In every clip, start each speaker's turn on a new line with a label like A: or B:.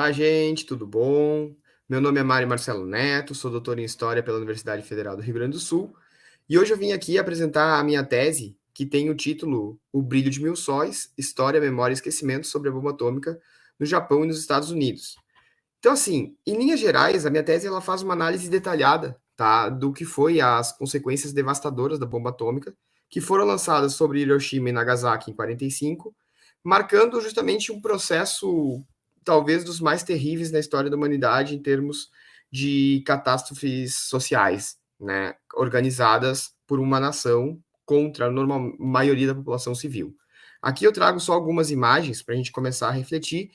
A: Olá, gente, tudo bom? Meu nome é Mário Marcelo Neto, sou doutor em História pela Universidade Federal do Rio Grande do Sul e hoje eu vim aqui apresentar a minha tese, que tem o título O Brilho de Mil Sóis, História, Memória e Esquecimento sobre a Bomba Atômica no Japão e nos Estados Unidos. Então, assim, em linhas gerais, a minha tese ela faz uma análise detalhada, tá, do que foi as consequências devastadoras da bomba atômica, que foram lançadas sobre Hiroshima e Nagasaki em 45, marcando justamente um processo talvez dos mais terríveis na história da humanidade em termos de catástrofes sociais, né, organizadas por uma nação contra a normal, maioria da população civil. Aqui eu trago só algumas imagens para a gente começar a refletir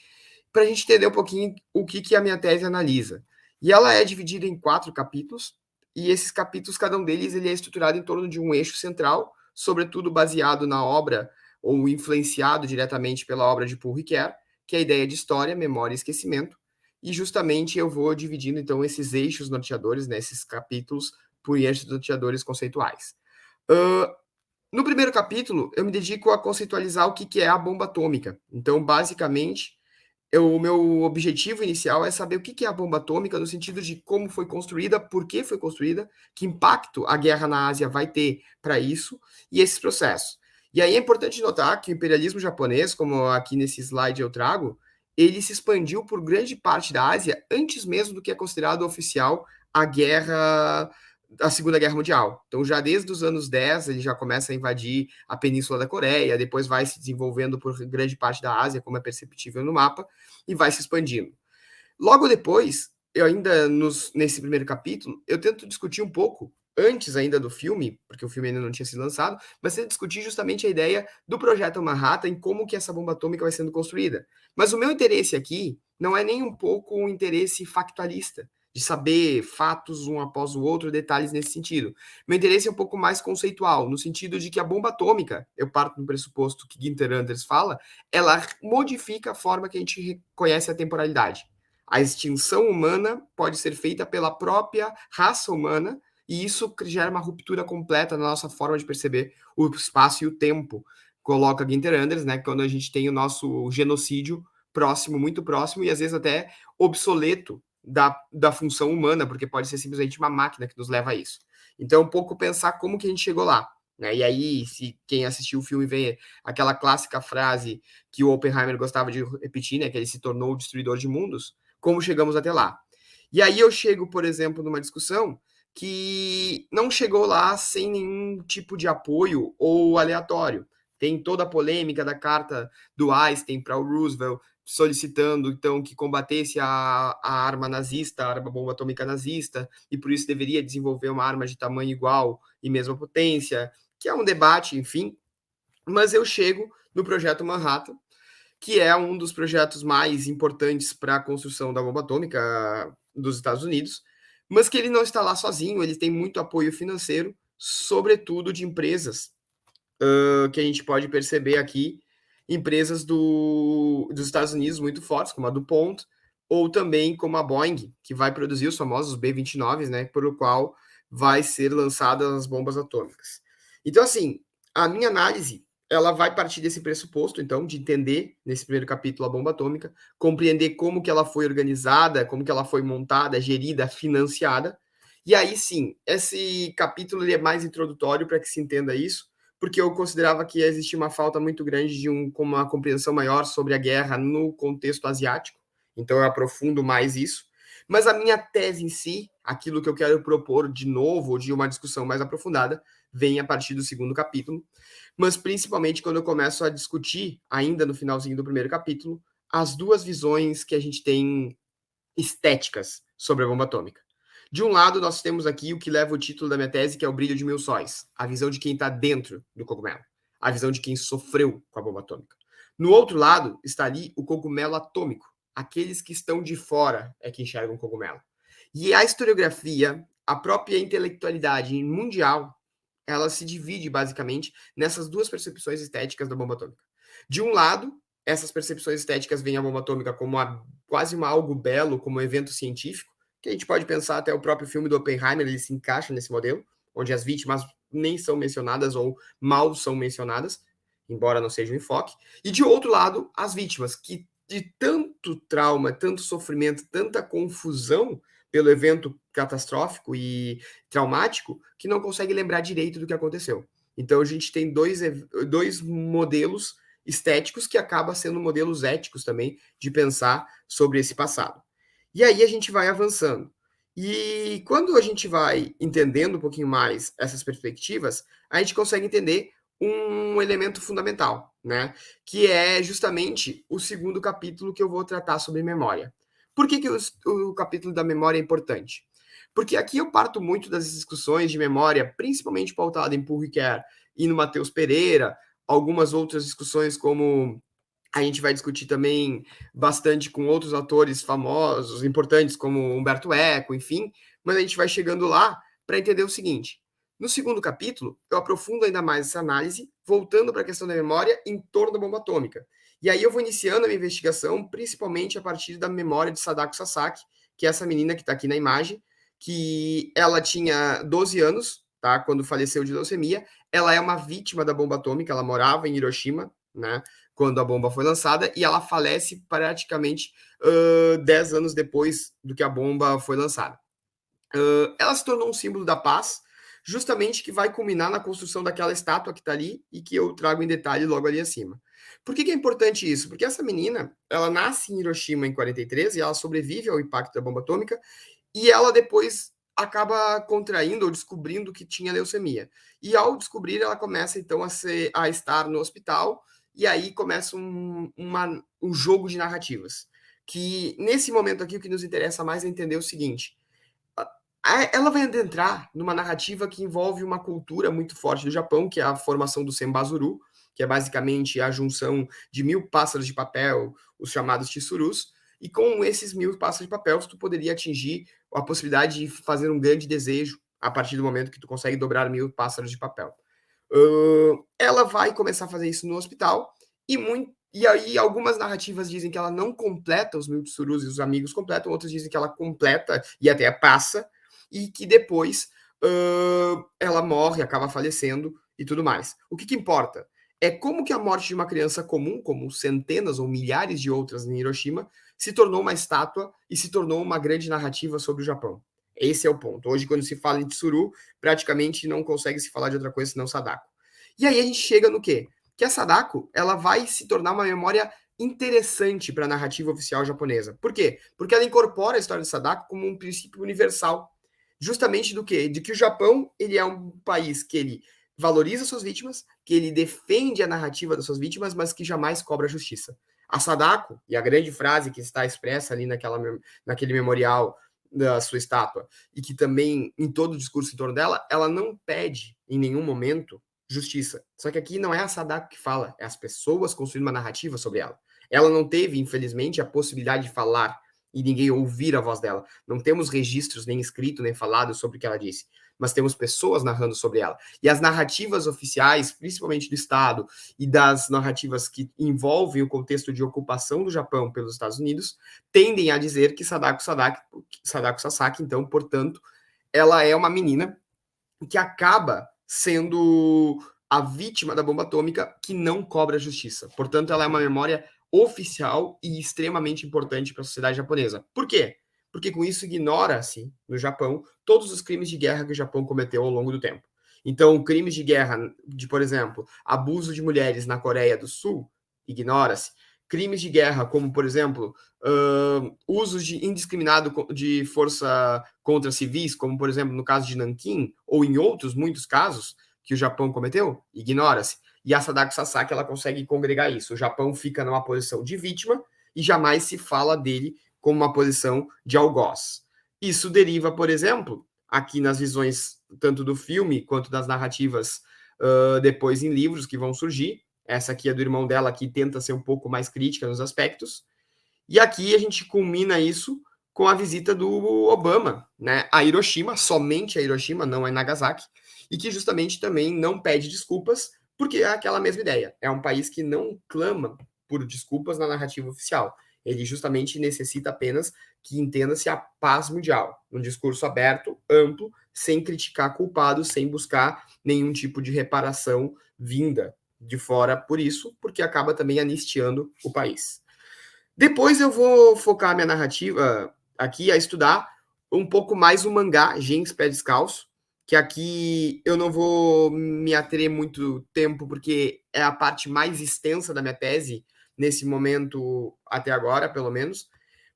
A: para a gente entender um pouquinho o que a minha tese analisa. E ela é dividida em 4 capítulos, e esses capítulos, cada um deles, ele é estruturado em torno de um eixo central, sobretudo baseado na obra, ou influenciado diretamente pela obra de Paul Ricoeur, que é a ideia de história, memória e esquecimento, e justamente eu vou dividindo, então, esses eixos norteadores, né, esses capítulos, por eixos norteadores conceituais. Uh, no primeiro capítulo, eu me dedico a conceitualizar o que é a bomba atômica. Então, basicamente, o meu objetivo inicial é saber o que é a bomba atômica, no sentido de como foi construída, por que foi construída, que impacto a guerra na Ásia vai ter para isso, e esses processos. E aí é importante notar que o imperialismo japonês, como aqui nesse slide eu trago, ele se expandiu por grande parte da Ásia antes mesmo do que é considerado oficial a guerra, a Segunda Guerra Mundial. Então, já desde os anos 10, ele já começa a invadir a Península da Coreia, depois vai se desenvolvendo por grande parte da Ásia, como é perceptível no mapa, e vai se expandindo. Logo depois, eu ainda nesse primeiro capítulo, eu tento discutir um pouco, antes ainda do filme, porque o filme ainda não tinha sido lançado, mas tento discutir justamente a ideia do projeto Manhattan e como que essa bomba atômica vai sendo construída. Mas o meu interesse aqui não é nem um pouco um interesse factualista, de saber fatos um após o outro, detalhes nesse sentido. Meu interesse é um pouco mais conceitual, no sentido de que a bomba atômica, eu parto do pressuposto que Günther Anders fala, ela modifica a forma que a gente reconhece a temporalidade. A extinção humana pode ser feita pela própria raça humana, e isso gera uma ruptura completa na nossa forma de perceber o espaço e o tempo. Coloca Günther Anders, né, quando a gente tem o nosso genocídio próximo, muito próximo, e às vezes até obsoleto da função humana, porque pode ser simplesmente uma máquina que nos leva a isso. Então, um pouco pensar como que a gente chegou lá. Né? E aí, se quem assistiu o filme vê aquela clássica frase que o Oppenheimer gostava de repetir, né, que ele se tornou o destruidor de mundos, como chegamos até lá. E aí eu chego, por exemplo, numa discussão que não chegou lá sem nenhum tipo de apoio ou aleatório. Tem toda a polêmica da carta do Einstein para o Roosevelt, solicitando então que combatesse a arma nazista, a arma bomba atômica nazista, e por isso deveria desenvolver uma arma de tamanho igual e mesma potência, que é um debate, enfim. Mas eu chego no projeto Manhattan, que é um dos projetos mais importantes para a construção da bomba atômica dos Estados Unidos, mas que ele não está lá sozinho, ele tem muito apoio financeiro, sobretudo de empresas que a gente pode perceber aqui, empresas dos Estados Unidos muito fortes, como a DuPont, ou também como a Boeing, que vai produzir os famosos B-29, né, por o qual vai ser lançadas as bombas atômicas. Então, assim, a minha análise ela vai partir desse pressuposto, então, de entender, nesse primeiro capítulo, a bomba atômica, compreender como que ela foi organizada, como que ela foi montada, gerida, financiada, e aí sim, esse capítulo ele é mais introdutório para que se entenda isso, porque eu considerava que existia uma falta muito grande de uma compreensão maior sobre a guerra no contexto asiático, então eu aprofundo mais isso. Mas a minha tese em si, aquilo que eu quero propor de novo, de uma discussão mais aprofundada, vem a partir do segundo capítulo, mas principalmente quando eu começo a discutir, ainda no finalzinho do primeiro capítulo, as duas visões que a gente tem estéticas sobre a bomba atômica. De um lado, nós temos aqui o que leva o título da minha tese, que é o brilho de mil sóis, a visão de quem está dentro do cogumelo, a visão de quem sofreu com a bomba atômica. No outro lado, está ali o cogumelo atômico, aqueles que estão de fora é que enxergam o cogumelo. E a historiografia, a própria intelectualidade mundial, ela se divide basicamente nessas duas percepções estéticas da bomba atômica. De um lado, essas percepções estéticas veem a bomba atômica como quase algo belo, como um evento científico, que a gente pode pensar até o próprio filme do Oppenheimer, ele se encaixa nesse modelo, onde as vítimas nem são mencionadas ou mal são mencionadas, embora não seja o enfoque. E de outro lado, as vítimas, que de tanto trauma, tanto sofrimento, tanta confusão pelo evento catastrófico e traumático, que não consegue lembrar direito do que aconteceu. Então a gente tem dois modelos estéticos que acabam sendo modelos éticos também de pensar sobre esse passado. E aí a gente vai avançando. E quando a gente vai entendendo um pouquinho mais essas perspectivas, a gente consegue entender um elemento fundamental, né? Que é justamente o segundo capítulo que eu vou tratar sobre memória. Por que o capítulo da memória é importante? Porque aqui eu parto muito das discussões de memória, principalmente pautada em Paul Ricoeur e no Matheus Pereira, algumas outras discussões como a gente vai discutir também bastante com outros autores famosos, importantes, como Humberto Eco, enfim, mas a gente vai chegando lá para entender o seguinte. No segundo capítulo, eu aprofundo ainda mais essa análise, voltando para a questão da memória em torno da bomba atômica. E aí eu vou iniciando a minha investigação, principalmente a partir da memória de Sadako Sasaki, que é essa menina que está aqui na imagem, que ela tinha 12 anos, tá, quando faleceu de leucemia. Ela é uma vítima da bomba atômica, ela morava em Hiroshima, né, quando a bomba foi lançada, e ela falece praticamente 10 anos depois do que a bomba foi lançada. Ela se tornou um símbolo da paz, justamente que vai culminar na construção daquela estátua que está ali e que eu trago em detalhe logo ali acima. Por que é importante isso? Porque essa menina, ela nasce em Hiroshima em 43 e ela sobrevive ao impacto da bomba atômica e ela depois acaba contraindo ou descobrindo que tinha leucemia. E ao descobrir, ela começa então a estar no hospital e aí começa um jogo de narrativas. Que nesse momento aqui o que nos interessa mais é entender o seguinte: ela vai adentrar numa narrativa que envolve uma cultura muito forte do Japão, que é a formação do Senbazuru, que é basicamente a junção de 1000 pássaros de papel, os chamados tsurus, e com esses 1000 pássaros de papel, tu poderia atingir a possibilidade de fazer um grande desejo a partir do momento que tu consegue dobrar 1000 pássaros de papel. Ela vai começar a fazer isso no hospital, e aí algumas narrativas dizem que ela não completa os 1000 tsurus e os amigos completam, outras dizem que ela completa e até passa, e que depois ela morre, acaba falecendo e tudo mais. O que importa é como que a morte de uma criança comum, como centenas ou milhares de outras em Hiroshima, se tornou uma estátua e se tornou uma grande narrativa sobre o Japão. Esse é o ponto. Hoje, quando se fala em Tsuru, praticamente não consegue se falar de outra coisa senão Sadako. E aí a gente chega no quê? Que a Sadako ela vai se tornar uma memória interessante para a narrativa oficial japonesa. Por quê? Porque ela incorpora a história de Sadako como um princípio universal. Justamente do quê? De que o Japão ele é um país que ele valoriza suas vítimas, que ele defende a narrativa das suas vítimas, mas que jamais cobra justiça. A Sadako, e a grande frase que está expressa ali naquele memorial da sua estátua, e que também em todo o discurso em torno dela, ela não pede em nenhum momento justiça. Só que aqui não é a Sadako que fala, é as pessoas construindo uma narrativa sobre ela. Ela não teve, infelizmente, a possibilidade de falar e ninguém ouvir a voz dela. Não temos registros, nem escrito, nem falado sobre o que ela disse, mas temos pessoas narrando sobre ela. E as narrativas oficiais, principalmente do Estado, e das narrativas que envolvem o contexto de ocupação do Japão pelos Estados Unidos, tendem a dizer que Sadako Sasaki, então, portanto, ela é uma menina que acaba sendo a vítima da bomba atômica que não cobra justiça. Portanto, ela é uma memória oficial e extremamente importante para a sociedade japonesa. Por quê? Porque com isso ignora-se no Japão todos os crimes de guerra que o Japão cometeu ao longo do tempo. Então, crimes de guerra, de, por exemplo, abuso de mulheres na Coreia do Sul, ignora-se. Crimes de guerra, como, por exemplo, usos indiscriminado de força contra civis, como, por exemplo, no caso de Nanquim, ou em outros muitos casos que o Japão cometeu, ignora-se. E a Sadako Sasaki ela consegue congregar isso. O Japão fica numa posição de vítima e jamais se fala dele como uma posição de algoz. Isso deriva, por exemplo, aqui nas visões tanto do filme quanto das narrativas depois em livros que vão surgir. Essa aqui é do irmão dela, que tenta ser um pouco mais crítica nos aspectos. E aqui a gente culmina isso com a visita do Obama, né, a Hiroshima, somente a Hiroshima, não a Nagasaki, e que justamente também não pede desculpas, porque é aquela mesma ideia. É um país que não clama por desculpas na narrativa oficial. Ele justamente necessita apenas que entenda-se a paz mundial, um discurso aberto, amplo, sem criticar culpados, sem buscar nenhum tipo de reparação vinda de fora por isso, porque acaba também anistiando o país. Depois eu vou focar minha narrativa aqui a estudar um pouco mais o mangá Gens Pé Descalço, que aqui eu não vou me ater muito tempo, porque é a parte mais extensa da minha tese, nesse momento, até agora, pelo menos,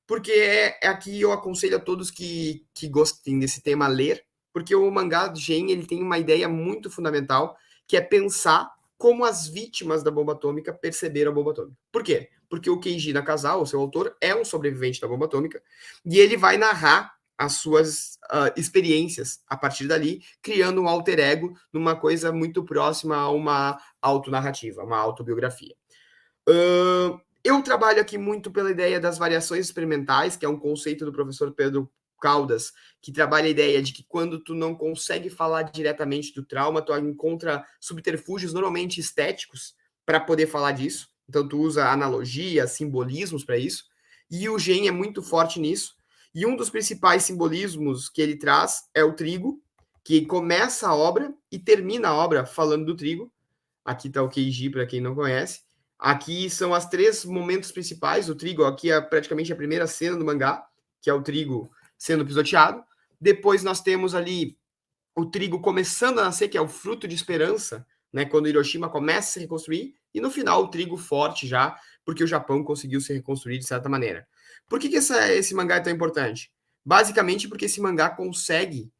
A: porque é aqui eu aconselho a todos que gostem desse tema a ler, porque o mangá Gen ele tem uma ideia muito fundamental, que é pensar como as vítimas da bomba atômica perceberam a bomba atômica. Por quê? Porque o Keiji Nakazawa, o seu autor, é um sobrevivente da bomba atômica, e ele vai narrar as suas experiências a partir dali, criando um alter ego numa coisa muito próxima a uma autonarrativa, uma autobiografia. Eu trabalho aqui muito pela ideia das variações experimentais, que é um conceito do professor Pedro Caldas, que trabalha a ideia de que quando tu não consegue falar diretamente do trauma, tu encontra subterfúgios normalmente estéticos para poder falar disso. Então tu usa analogia, simbolismos para isso. E o Gen é muito forte nisso. E um dos principais simbolismos que ele traz é o trigo, que começa a obra e termina a obra falando do trigo. Aqui está o Keiji, para quem não conhece. Aqui são as três momentos principais. O trigo, aqui é praticamente a primeira cena do mangá, que é o trigo sendo pisoteado. Depois nós temos ali o trigo começando a nascer, que é o fruto de esperança, né? Quando Hiroshima começa a se reconstruir. E no final, o trigo forte já, porque o Japão conseguiu se reconstruir de certa maneira. Por que esse mangá é tão importante? Basicamente porque esse mangá consegue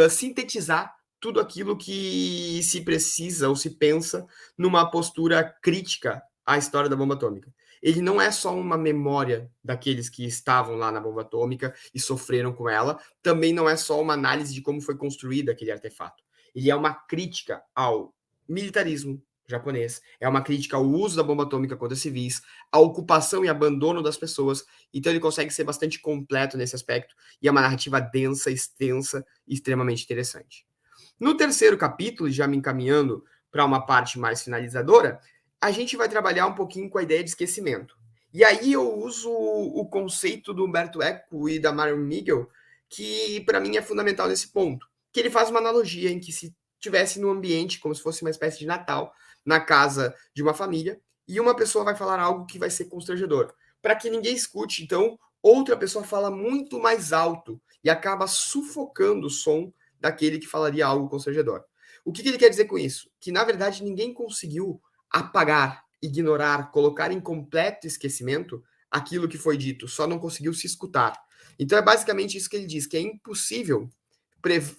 A: sintetizar tudo aquilo que se precisa ou se pensa numa postura crítica à história da bomba atômica. Ele não é só uma memória daqueles que estavam lá na bomba atômica e sofreram com ela, também não é só uma análise de como foi construído aquele artefato. Ele é uma crítica ao militarismo japonês, é uma crítica ao uso da bomba atômica contra civis, à ocupação e abandono das pessoas. Então ele consegue ser bastante completo nesse aspecto e é uma narrativa densa, extensa e extremamente interessante. No terceiro capítulo, já me encaminhando para uma parte mais finalizadora, a gente vai trabalhar um pouquinho com a ideia de esquecimento. E aí eu uso o conceito do Humberto Eco e da Marion Miguel, que para mim é fundamental nesse ponto. Que ele faz uma analogia em que se tivesse no ambiente, como se fosse uma espécie de Natal, na casa de uma família, e uma pessoa vai falar algo que vai ser constrangedor. Para que ninguém escute, então, outra pessoa fala muito mais alto e acaba sufocando o som daquele que falaria algo constrangedor. O que ele quer dizer com isso? Que, na verdade, ninguém conseguiu apagar, ignorar, colocar em completo esquecimento aquilo que foi dito, só não conseguiu se escutar. Então é basicamente isso que ele diz, que é impossível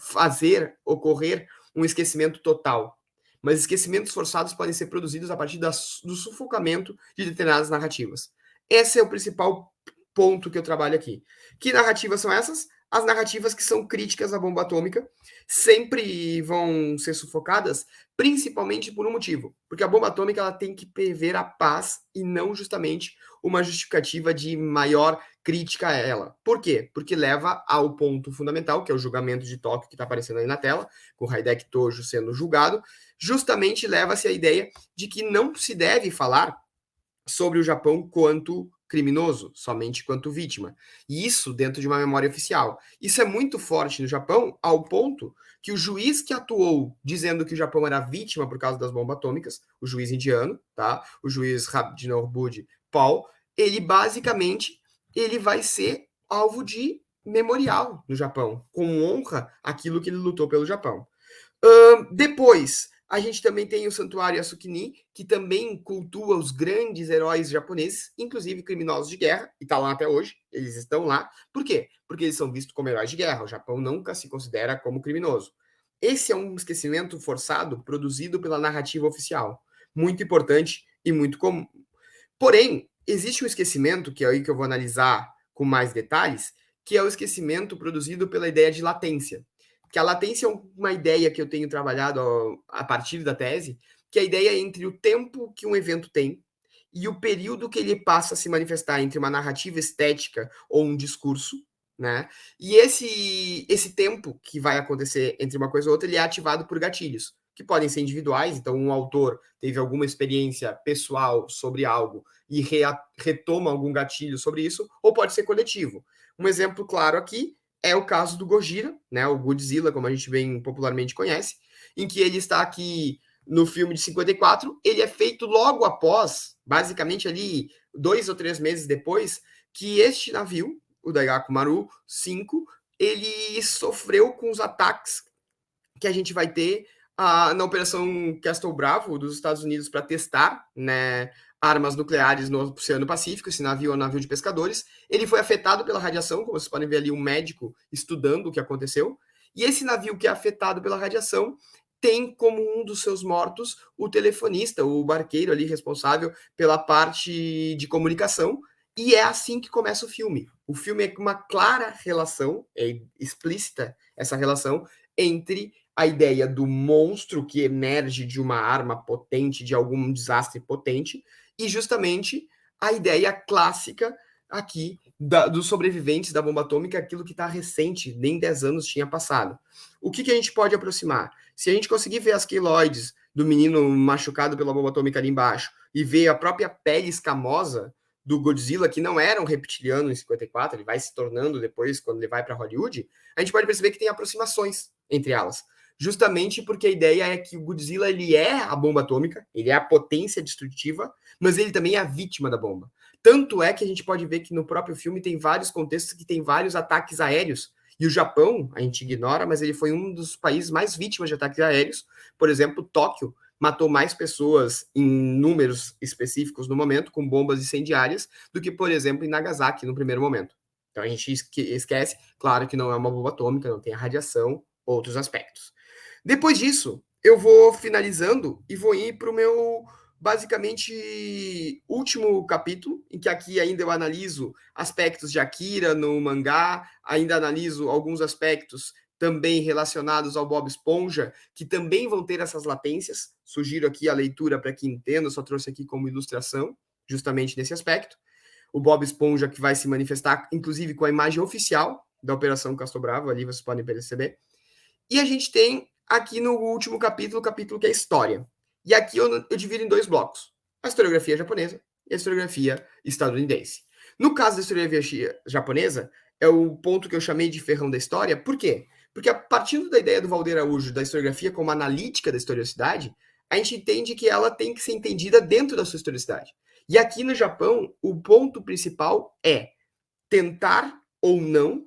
A: fazer ocorrer um esquecimento total. Mas esquecimentos forçados podem ser produzidos a partir do sufocamento de determinadas narrativas. Esse é o principal ponto que eu trabalho aqui. Que narrativas são essas? As narrativas que são críticas à bomba atômica sempre vão ser sufocadas, principalmente por um motivo. Porque a bomba atômica ela tem que prever a paz e não justamente uma justificativa de maior crítica a ela. Por quê? Porque leva ao ponto fundamental, que é o julgamento de Tóquio, que está aparecendo aí na tela, com Hideki Tojo sendo julgado, justamente leva-se a ideia de que não se deve falar sobre o Japão quanto criminoso, somente quanto vítima. E isso dentro de uma memória oficial. Isso é muito forte no Japão, ao ponto que o juiz que atuou dizendo que o Japão era vítima por causa das bombas atômicas, o juiz indiano, tá? O juiz Rabdinobud Paul, ele basicamente ele vai ser alvo de memorial no Japão, com honra aquilo que ele lutou pelo Japão. Depois, a gente também tem o Santuário Yasukuni, que também cultua os grandes heróis japoneses, inclusive criminosos de guerra, e está lá até hoje, eles estão lá. Por quê? Porque eles são vistos como heróis de guerra, o Japão nunca se considera como criminoso. Esse é um esquecimento forçado produzido pela narrativa oficial, muito importante e muito comum. Porém, existe um esquecimento, que é aí que eu vou analisar com mais detalhes, que é o esquecimento produzido pela ideia de latência. Que a latência é uma ideia que eu tenho trabalhado a partir da tese, que é a ideia entre o tempo que um evento tem e o período que ele passa a se manifestar entre uma narrativa estética ou um discurso, né? E esse tempo que vai acontecer entre uma coisa e outra, ele é ativado por gatilhos, que podem ser individuais, então um autor teve alguma experiência pessoal sobre algo e retoma algum gatilho sobre isso, ou pode ser coletivo. Um exemplo claro aqui é o caso do Gojira, né, o Godzilla, como a gente bem popularmente conhece, em que ele está aqui no filme de 54, ele é feito logo após, basicamente ali 2 ou 3 meses depois, que este navio, o Daigaku Maru 5, ele sofreu com os ataques que a gente vai ter na Operação Castle Bravo dos Estados Unidos para testar, né, armas nucleares no Oceano Pacífico. Esse navio é um navio de pescadores. Ele foi afetado pela radiação, como vocês podem ver ali, um médico estudando o que aconteceu. E esse navio que é afetado pela radiação tem como um dos seus mortos o telefonista, o barqueiro ali responsável pela parte de comunicação. E é assim que começa o filme. O filme é uma clara relação, é explícita essa relação entre a ideia do monstro que emerge de uma arma potente, de algum desastre potente, e justamente a ideia clássica aqui dos sobreviventes da bomba atômica, aquilo que está recente, nem 10 anos tinha passado. O que a gente pode aproximar? Se a gente conseguir ver as queloides do menino machucado pela bomba atômica ali embaixo e ver a própria pele escamosa do Godzilla, que não era um reptiliano em 54, ele vai se tornando depois, quando ele vai para Hollywood, a gente pode perceber que tem aproximações entre elas. Justamente porque a ideia é que o Godzilla ele é a bomba atômica, ele é a potência destrutiva, mas ele também é a vítima da bomba. Tanto é que a gente pode ver que no próprio filme tem vários contextos que tem vários ataques aéreos. E o Japão, a gente ignora, mas ele foi um dos países mais vítimas de ataques aéreos. Por exemplo, Tóquio matou mais pessoas em números específicos no momento, com bombas incendiárias, do que, por exemplo, em Nagasaki no primeiro momento. Então a gente esquece, claro que não é uma bomba atômica, não tem a radiação, outros aspectos. Depois disso, eu vou finalizando e vou ir para o meu, basicamente, último capítulo, em que aqui ainda eu analiso aspectos de Akira no mangá, ainda analiso alguns aspectos também relacionados ao Bob Esponja, que também vão ter essas latências. Sugiro aqui a leitura para quem entenda, só trouxe aqui como ilustração, justamente nesse aspecto. O Bob Esponja que vai se manifestar, inclusive, com a imagem oficial da Operação Castor Bravo, ali vocês podem perceber. E a gente tem aqui no último capítulo, o capítulo que é história. E aqui eu divido em 2 blocos: a historiografia japonesa e a historiografia estadunidense. No caso da historiografia japonesa, é o ponto que eu chamei de ferrão da história. Por quê? Porque a partir da ideia do Valdir Araújo da historiografia como analítica da historicidade, a gente entende que ela tem que ser entendida dentro da sua historicidade. E aqui no Japão, o ponto principal é tentar ou não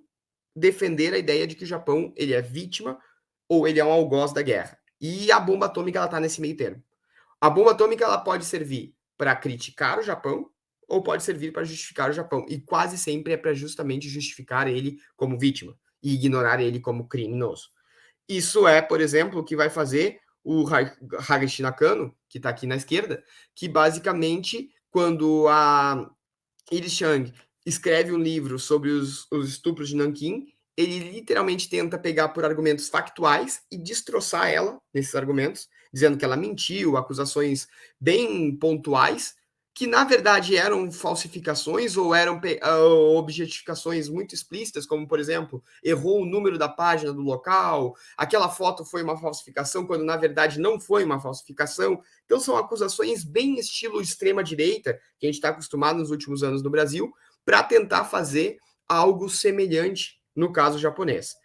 A: defender a ideia de que o Japão ele é vítima ou ele é um algoz da guerra. E a bomba atômica ela está nesse meio termo. A bomba atômica ela pode servir para criticar o Japão ou pode servir para justificar o Japão. E quase sempre é para justamente justificar ele como vítima e ignorar ele como criminoso. Isso é, por exemplo, o que vai fazer o Hagashina Nakano, que está aqui na esquerda, que basicamente, quando a Iris Chang escreve um livro sobre os estupros de Nanquim, ele literalmente tenta pegar por argumentos factuais e destroçar ela nesses argumentos, dizendo que ela mentiu, acusações bem pontuais, que na verdade eram falsificações ou eram objetificações muito explícitas, como por exemplo, errou o número da página do local, aquela foto foi uma falsificação, quando na verdade não foi uma falsificação. Então são acusações bem estilo extrema-direita, que a gente está acostumado nos últimos anos no Brasil, para tentar fazer algo semelhante no caso japonês.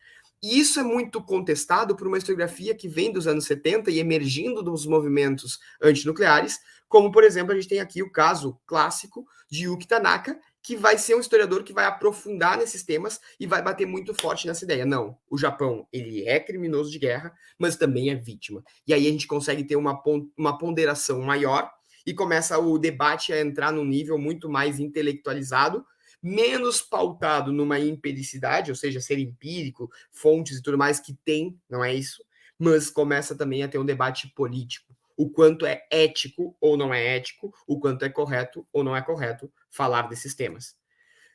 A: E isso é muito contestado por uma historiografia que vem dos anos 70 e emergindo dos movimentos antinucleares, como, por exemplo, a gente tem aqui o caso clássico de Yuki Tanaka, que vai ser um historiador que vai aprofundar nesses temas e vai bater muito forte nessa ideia. Não, o Japão, ele é criminoso de guerra, mas também é vítima. E aí a gente consegue ter uma ponderação maior e começa o debate a entrar num nível muito mais intelectualizado, menos pautado numa empiricidade, ou seja, ser empírico, fontes e tudo mais, que tem, não é isso, mas começa também a ter um debate político. O quanto é ético ou não é ético, o quanto é correto ou não é correto falar desses temas.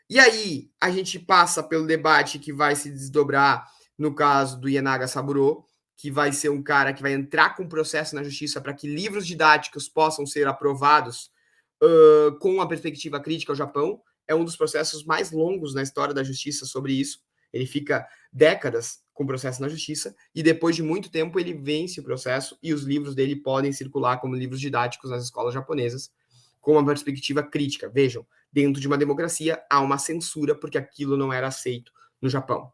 A: E aí, a gente passa pelo debate que vai se desdobrar no caso do Ienaga Saburo, que vai ser um cara que vai entrar com processo na justiça para que livros didáticos possam ser aprovados com uma perspectiva crítica ao Japão. É um dos processos mais longos na história da justiça sobre isso. Ele fica décadas com processo na justiça e depois de muito tempo ele vence o processo e os livros dele podem circular como livros didáticos nas escolas japonesas com uma perspectiva crítica. Vejam, dentro de uma democracia há uma censura porque aquilo não era aceito no Japão.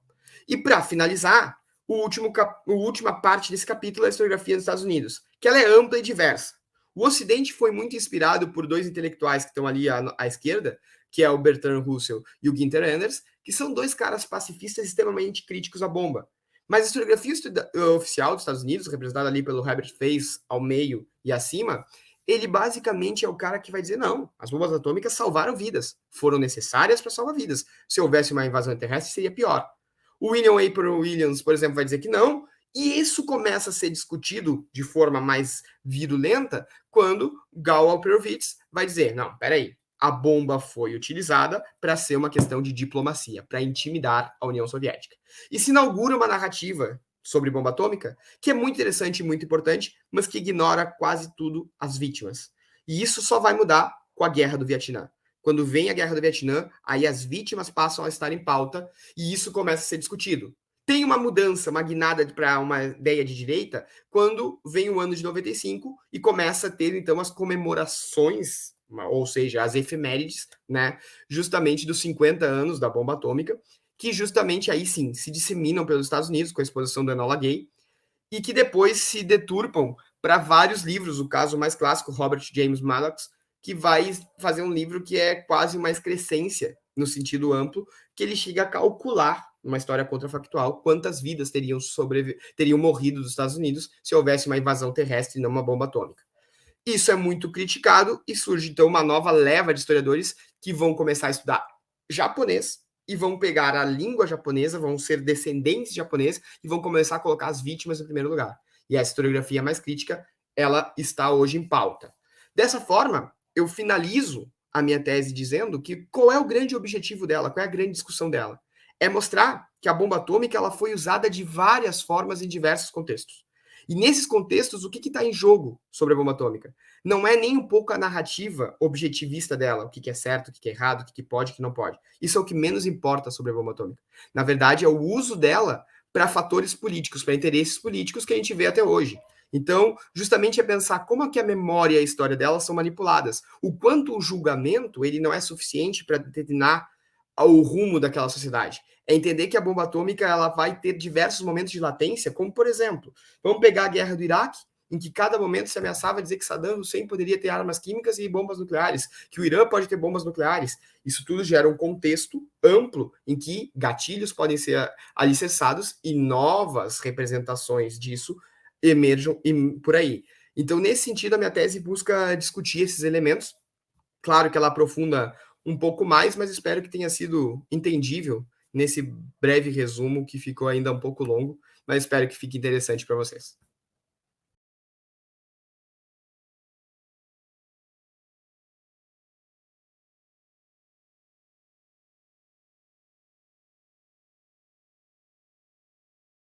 A: E para finalizar, A última parte desse capítulo é a historiografia dos Estados Unidos, que ela é ampla e diversa. O Ocidente foi muito inspirado por dois intelectuais que estão ali à esquerda, que é o Bertrand Russell e o Gunther Anders, que são dois caras pacifistas extremamente críticos à bomba. Mas a historiografia oficial dos Estados Unidos, representada ali pelo Herbert Face ao meio e acima, ele basicamente é o cara que vai dizer não, as bombas atômicas salvaram vidas, foram necessárias para salvar vidas. Se houvesse uma invasão terrestre, seria pior. O William April Williams, por exemplo, vai dizer que não, e isso começa a ser discutido de forma mais virulenta quando Gal Alperovitz vai dizer, não, peraí, a bomba foi utilizada para ser uma questão de diplomacia, para intimidar a União Soviética. E se inaugura uma narrativa sobre bomba atômica que é muito interessante e muito importante, mas que ignora quase tudo as vítimas. E isso só vai mudar com a Guerra do Vietnã. Quando vem a Guerra do Vietnã, aí as vítimas passam a estar em pauta e isso começa a ser discutido. Tem uma mudança, uma guinada para uma ideia de direita, quando vem o ano de 95 e começa a ter, então, as comemorações, ou seja, as efemérides, né, justamente dos 50 anos da bomba atômica, que justamente aí sim se disseminam pelos Estados Unidos com a exposição do Enola Gay e que depois se deturpam para vários livros. O caso mais clássico, Robert James Maddox, que vai fazer um livro que é quase uma excrescência no sentido amplo, que ele chega a calcular uma história contrafactual quantas vidas teriam morrido dos Estados Unidos se houvesse uma invasão terrestre e não uma bomba atômica. Isso é muito criticado e surge então uma nova leva de historiadores que vão começar a estudar japonês e vão pegar a língua japonesa, vão ser descendentes de japonês e vão começar a colocar as vítimas em primeiro lugar. E essa historiografia mais crítica, ela está hoje em pauta. Dessa forma, eu finalizo a minha tese dizendo que qual é o grande objetivo dela, qual é a grande discussão dela? É mostrar que a bomba atômica ela foi usada de várias formas em diversos contextos. E nesses contextos, o que está em jogo sobre a bomba atômica? Não é nem um pouco a narrativa objetivista dela, o que é certo, o que é errado, o que pode, o que não pode. Isso é o que menos importa sobre a bomba atômica. Na verdade, é o uso dela para fatores políticos, para interesses políticos que a gente vê até hoje. Então, justamente é pensar como é que a memória e a história dela são manipuladas. O quanto o julgamento ele não é suficiente para determinar o rumo daquela sociedade. É entender que a bomba atômica ela vai ter diversos momentos de latência, como, por exemplo, vamos pegar a guerra do Iraque, em que cada momento se ameaçava dizer que Saddam Hussein poderia ter armas químicas e bombas nucleares, que o Irã pode ter bombas nucleares. Isso tudo gera um contexto amplo em que gatilhos podem ser alicerçados e novas representações disso emerjam por aí. Então, nesse sentido, a minha tese busca discutir esses elementos. Claro que ela aprofunda um pouco mais, mas espero que tenha sido entendível nesse breve resumo que ficou ainda um pouco longo, mas espero que fique interessante para vocês.